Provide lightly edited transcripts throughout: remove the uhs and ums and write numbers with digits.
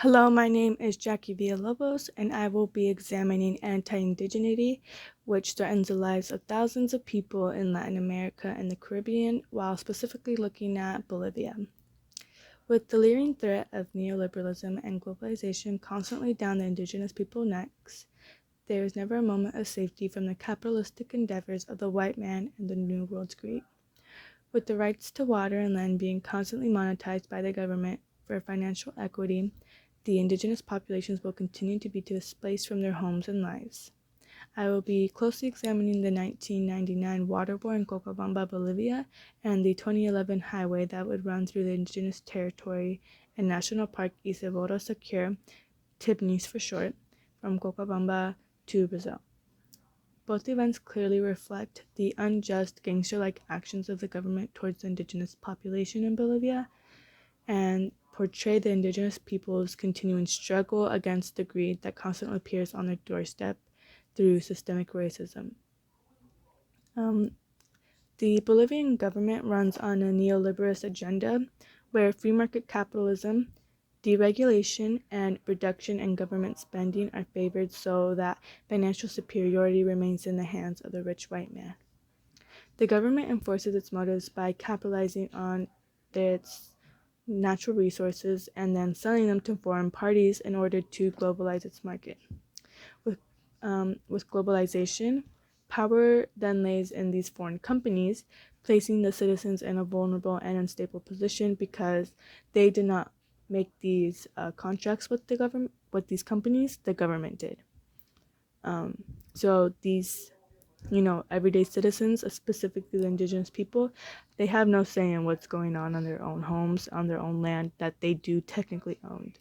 Hello, my name is Jackie Villalobos, and I will be examining anti-Indigeneity, which threatens the lives of thousands of people in Latin America and the Caribbean, while specifically looking at Bolivia. With the leering threat of neoliberalism and globalization constantly down the indigenous people's necks, there is never a moment of safety from the capitalistic endeavors of the white man and the New World's greed. With the rights to water and land being constantly monetized by the government for financial equity, the indigenous populations will continue to be displaced from their homes and lives. I will be closely examining the 1999 water war in Cochabamba, Bolivia, and the 2011 highway that would run through the indigenous territory and National Park Isabora Secure, TIBNIS for short, from Cochabamba to Brazil. Both events clearly reflect the unjust, gangster-like actions of the government towards the indigenous population in Bolivia and portray the indigenous people's continuing struggle against the greed that constantly appears on their doorstep through systemic racism. The Bolivian government runs on a neoliberalist agenda where free market capitalism, deregulation, and reduction in government spending are favored so that financial superiority remains in the hands of the rich white man. The government enforces its motives by capitalizing on its natural resources and then selling them to foreign parties in order to globalize its market. With globalization, power then lays in these foreign companies, placing the citizens in a vulnerable and unstable position because they did not make these contracts with the government, with these companies. The government did. So these, everyday citizens, specifically the indigenous people, they have no say in what's going on their own homes, on their own land that they do technically own.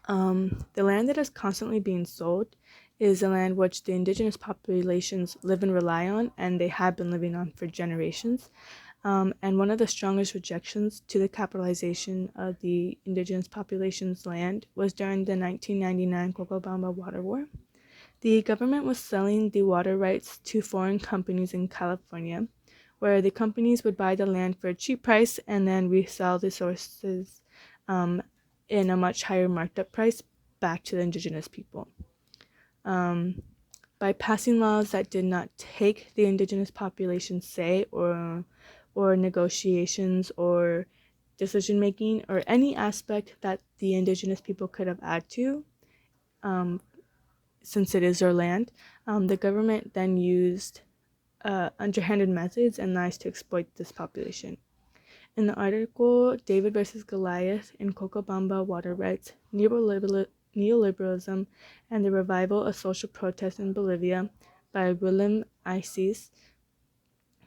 The land that is constantly being sold is the land which the indigenous populations live and rely on, and they have been living on for generations. And one of the strongest rejections to the capitalization of the indigenous population's land was during the 1999 Cochabamba water war. The government was selling the water rights to foreign companies in California, where the companies would buy the land for a cheap price and then resell the sources in a much higher marked up price back to the indigenous people. By passing laws that did not take the indigenous population's say or negotiations or decision making or any aspect that the indigenous people could have added to, since it is their land, the government then used underhanded methods and lies to exploit this population. In the article David versus Goliath in Cochabamba Water Rights, Neoliberalism and the Revival of Social Protest in Bolivia by Willem Isis,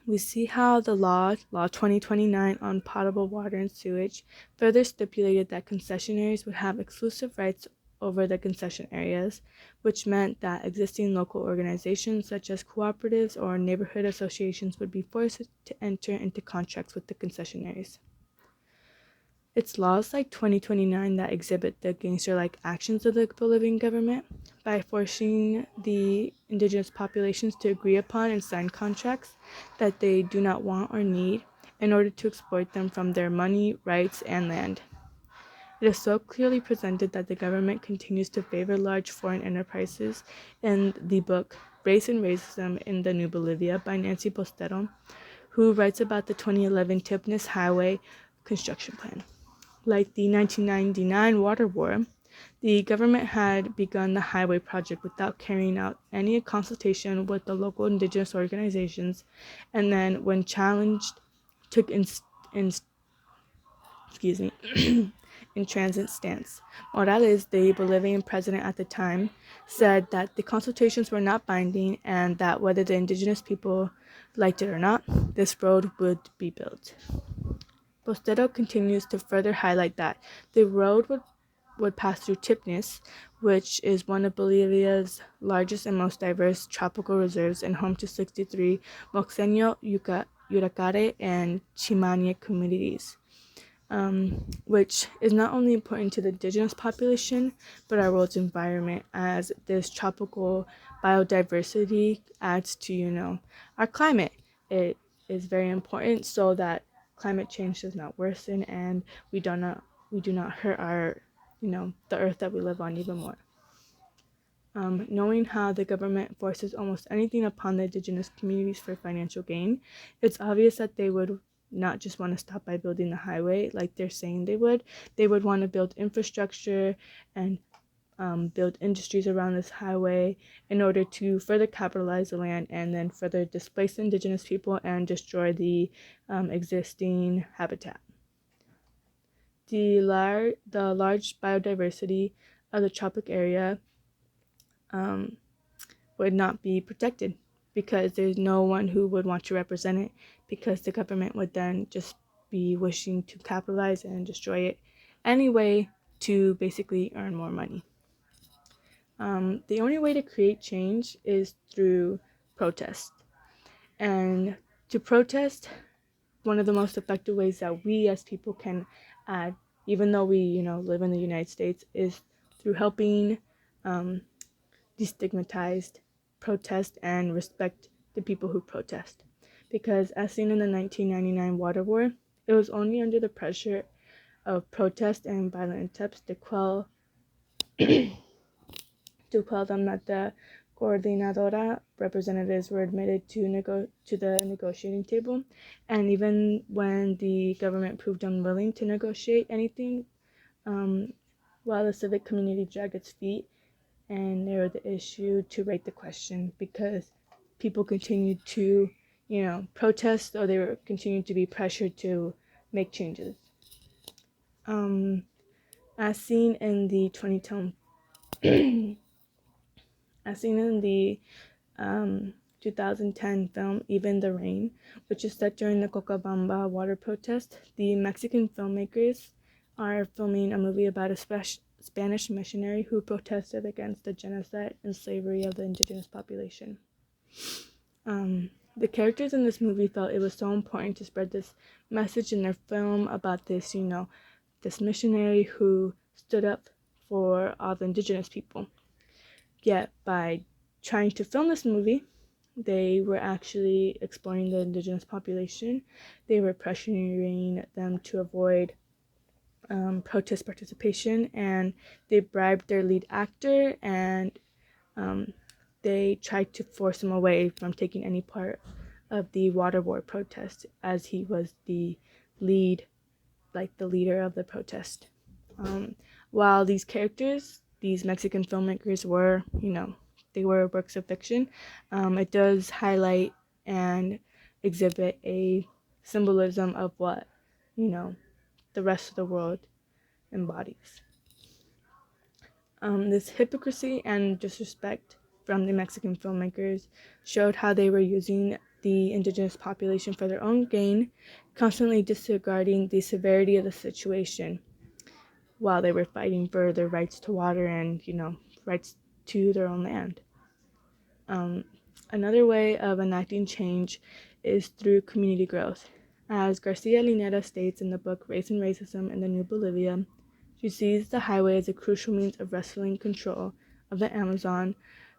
we see how the Law 2029 on potable water and sewage further stipulated that concessionaires would have exclusive rights over the concession areas, which meant that existing local organizations such as cooperatives or neighborhood associations would be forced to enter into contracts with the concessionaires. It's laws like 2029 that exhibit the gangster-like actions of the Bolivian government by forcing the indigenous populations to agree upon and sign contracts that they do not want or need in order to exploit them from their money, rights, and land. It is so clearly presented that the government continues to favor large foreign enterprises in the book Race and Racism in the New Bolivia by Nancy Bostero, who writes about the 2011 TIBNIS highway construction plan. Like the 1999 water war, the government had begun the highway project without carrying out any consultation with the local indigenous organizations, and then when challenged, took intransigent stance. Morales, the Bolivian president at the time, said that the consultations were not binding and that whether the indigenous people liked it or not, this road would be built. Bostero continues to further highlight that the road would pass through TIBNIS, which is one of Bolivia's largest and most diverse tropical reserves and home to 63 Moxeño, Yuracare, and Chimania communities, which is not only important to the indigenous population, but our world's environment, as this tropical biodiversity adds to, our climate. It is very important so that climate change does not worsen and we do not hurt our the earth that we live on even more. Knowing how the government forces almost anything upon the indigenous communities for financial gain, it's obvious that they would not just want to stop by building the highway like they're saying they would. They would want to build infrastructure and build industries around this highway in order to further capitalize the land and then further displace indigenous people and destroy the existing habitat. The large biodiversity of the tropic area would not be protected because there's no one who would want to represent it, because the government would then just be wishing to capitalize and destroy it anyway to basically earn more money. The only way to create change is through protest. And to protest, one of the most effective ways that we as people can add, even though we live in the United States, is through helping destigmatize, protest, and respect the people who protest. Because as seen in the 1999 water war, it was only under the pressure of protest and violent attempts to quell them that the coordinadora representatives were admitted to the negotiating table. And even when the government proved unwilling to negotiate anything, while the civic community dragged its feet and narrowed the issue to rate the question, because people continued to, protest, or they were continued to be pressured to make changes. As seen in the 2010 film Even the Rain, which is set during the Cochabamba water protest, the Mexican filmmakers are filming a movie about a Spanish missionary who protested against the genocide and slavery of the indigenous population. The characters in this movie felt it was so important to spread this message in their film about this, this missionary who stood up for all the indigenous people. Yet by trying to film this movie, they were actually exploring the indigenous population. They were pressuring them to avoid protest participation, and they bribed their lead actor, and they tried to force him away from taking any part of the water war protest, as he was the leader of the protest. While these characters, these Mexican filmmakers were, they were works of fiction, it does highlight and exhibit a symbolism of what, the rest of the world embodies. This hypocrisy and disrespect from the Mexican filmmakers showed how they were using the indigenous population for their own gain, constantly disregarding the severity of the situation while they were fighting for their rights to water and, rights to their own land. Another way of enacting change is through community growth. As Garcia Linera states in the book Race and Racism in the New Bolivia, she sees the highway as a crucial means of wresting control of the Amazon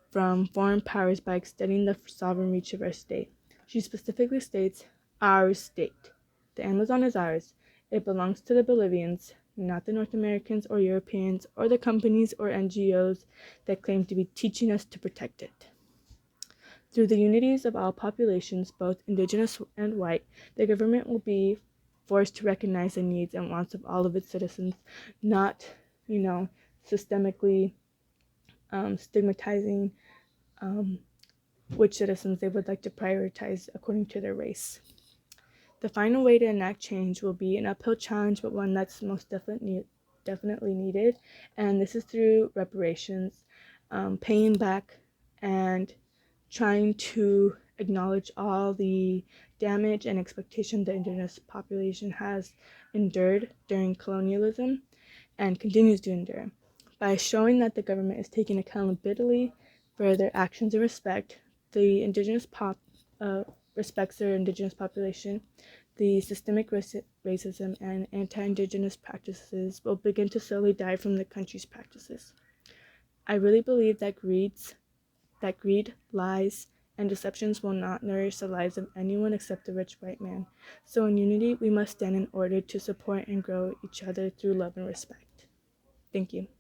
from foreign powers by extending the sovereign reach of our state. She specifically states, "Our state. The Amazon is ours. It belongs to the Bolivians, not the North Americans or Europeans or the companies or NGOs that claim to be teaching us to protect it." Through the unities of all populations, both indigenous and white, the government will be forced to recognize the needs and wants of all of its citizens, not, systemically stigmatizing which citizens they would like to prioritize according to their race. The final way to enact change will be an uphill challenge, but one that's most definitely needed, and this is through reparations, paying back and trying to acknowledge all the damage and exploitation the indigenous population has endured during colonialism and continues to endure. By showing that the government is taking accountability for their actions and respect, the indigenous respects their indigenous population, the systemic racism and anti-indigenous practices will begin to slowly die from the country's practices. I really believe that greed, lies, and deceptions will not nourish the lives of anyone except the rich white man. So in unity, we must stand in order to support and grow each other through love and respect. Thank you.